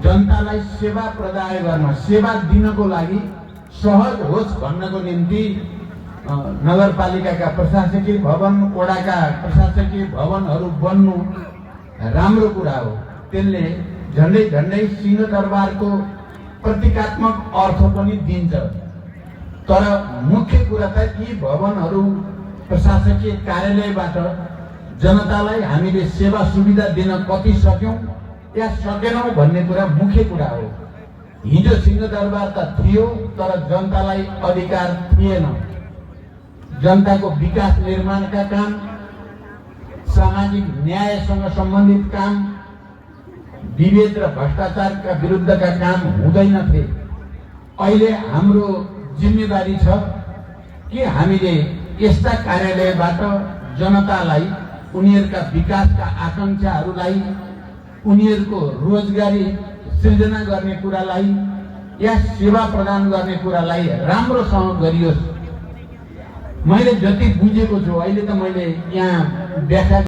जनतालाई सेवा प्रदान गर्न, सेवा दिनको लागि सहज होस् भन्नको निम्ति नगरपालिकाका प्रशासकीय भवन, वडाका प्रशासकीय भवनहरू बन्नु राम्रो कुरा हो। त्यसले झन्डै झन्डै सिंहदरबारको प्रतीकात्मक अर्थ पनि दिन्छ। तर मुख्य कुरा त यी भवनहरू प्रशासकीय कार्यालयबाट जनतालाई हामीले सेवा सुविधा दिन कति सक्यौं या सकेनौं भन्ने कुरा मुख्य कुरा हो। हिजो सिंहदरबार त थियो तर जनतालाई अधिकार थिएन। जनताको विकास निर्माणका काम, सामाजिक न्यायसँग सम्बन्धित काम, विभेद र भ्रष्टाचारका विरुद्धका काम हुँदैनथे। अहिले हाम्रो जिम्मेवारी छ कि हामीले यस्ता कार्यालयबाट जनतालाई उनीहरूका विकासका आकांक्षाहरूलाई, उनीहरूको रोजगारी सृजना गर्ने कुरालाई या सेवा प्रदान गर्ने कुरालाई राम्रोसँग गरियोस्। मैले जति बुझेको छु, अहिले त मैले यहाँ व्याख्या